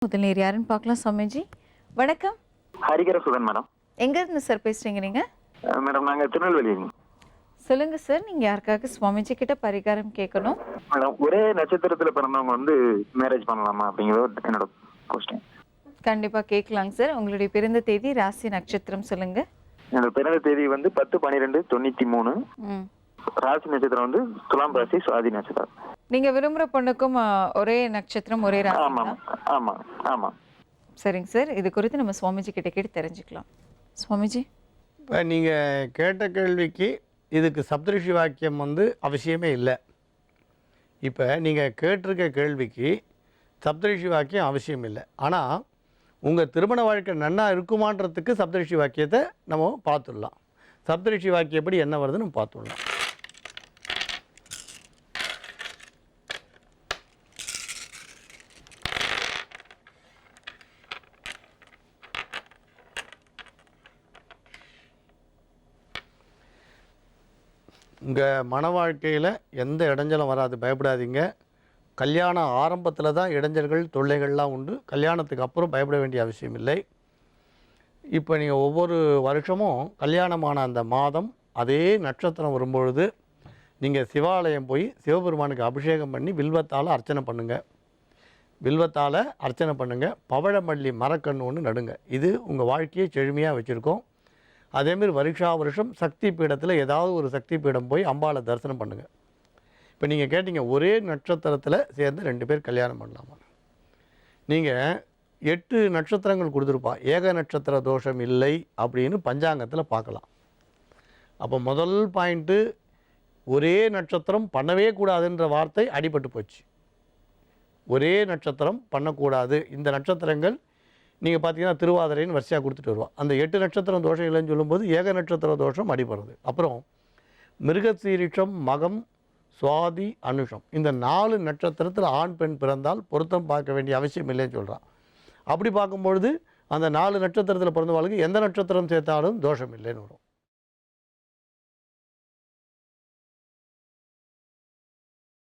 முதல் நேர் யாருன்னு பார்க்கலாம். சுவாமிஜி வணக்கம். ஹரிகர சுதன் மேடம். எங்க இருந்து சார் பேசுறீங்க நீங்க? மேடம் நாங்க திருநெல்வேலி. சொல்லுங்க சார், நீங்க யாருக்காக சுவாமிஜி கிட்ட பரிகாரம் கேட்கணும்? மேடம் ஒரே நட்சத்திரத்துல பிறந்தவங்க மேரேஜ் பண்ணலாமா அப்படிங்கிறது என்னோட கொஸ்டின். கண்டிப்பா கேட்கலாங்க சார். உங்களுடைய பிறந்த தேதி, ராசி, நட்சத்திரம் சொல்லுங்க. என்னோட பிறந்த தேதி 10/12/93. ராசி நட்சத்திரம் துலாம் ராசி, சுவாதி நட்சத்திரம். நீங்க விரும்புற பொண்ணுக்கும் ஒரே நட்சத்திரம், ஒரே ராசி? ஆமா ஆமா ஆமா. சரிங்க சார், இது குறித்து நம்ம சுவாமிஜி கிட்ட கேட்டு தெரிஞ்சுக்கலாம். சுவாமிஜி, இப்போ நீங்கள் கேட்ட கேள்விக்கு இதுக்கு சப்தரிஷி வாக்கியம் அவசியமே இல்லை. இப்போ நீங்கள் கேட்டிருக்க கேள்விக்கு சப்தரிஷி வாக்கியம் அவசியம் இல்லை. ஆனால் உங்கள் திருமண வாழ்க்கை நன்னா இருக்குமான்றதுக்கு சப்தரிஷி வாக்கியத்தை நம்ம பார்த்துடலாம். சப்தரிஷி வாக்கியப்படி என்ன வருதுன்னு நம்ம பார்த்துடலாம். உங்கள் மன வாழ்க்கையில் எந்த இடைஞ்சலும் வராது, பயப்படாதீங்க. கல்யாணம் ஆரம்பத்தில் தான் இடைஞ்சல்கள் தொல்லைகள்லாம் உண்டு. கல்யாணத்துக்கு அப்புறம் பயப்பட வேண்டிய அவசியம் இல்லை. இப்போ நீங்கள் ஒவ்வொரு வருஷமும் கல்யாணமான அந்த மாதம் அதே நட்சத்திரம் வரும்பொழுது நீங்கள் சிவாலயம் போய் சிவபெருமானுக்கு அபிஷேகம் பண்ணி வில்வத்தால் அர்ச்சனை பண்ணுங்கள். வில்வத்தால் அர்ச்சனை பண்ணுங்கள். பவழமல்லி மரக்கன்று ஒன்று நடுங்க. இது உங்கள் வாழ்க்கையை செழுமையாக வச்சுருக்கோம். அதேமாரி வருஷம் சக்தி பீடத்தில் ஏதாவது ஒரு சக்தி பீடம் போய் அம்பாளை தரிசனம் பண்ணுங்கள். இப்போ நீங்கள் கேட்டீங்க ஒரே நட்சத்திரத்தில் சேர்ந்து 2 பேர் கல்யாணம் பண்ணலாமா. நீங்கள் 8 நட்சத்திரங்கள் கொடுத்துருப்பா. ஏக நட்சத்திர தோஷம் இல்லை அப்படின்னு பஞ்சாங்கத்தில் பார்க்கலாம். அப்போ முதல் பாயிண்ட்டு, ஒரே நட்சத்திரம் பண்ணவே கூடாதுன்ற வார்த்தை அடிபட்டு போச்சு. ஒரே நட்சத்திரம் பண்ணக்கூடாது. இந்த நட்சத்திரங்கள் நீங்கள் பார்த்தீங்கன்னா திருவாதிரைன்னு வரிசையாக கொடுத்துட்டு வருவா. அந்த 8 நட்சத்திரம் தோஷம் இல்லைன்னு சொல்லும்போது ஏக நட்சத்திர தோஷம் அடிபடுறது. அப்புறம் மிருகசீரிஷம், மகம், சுவாதி, அனுஷம், இந்த 4 நட்சத்திரத்தில் ஆண் பெண் பிறந்தால் பொருத்தம் பார்க்க வேண்டிய அவசியம் இல்லைன்னு சொல்கிறான். அப்படி பார்க்கும்பொழுது அந்த 4 நட்சத்திரத்தில் பிறந்தவாளுக்கு எந்த நட்சத்திரம் சேர்த்தாலும் தோஷம் இல்லைன்னு வரும்.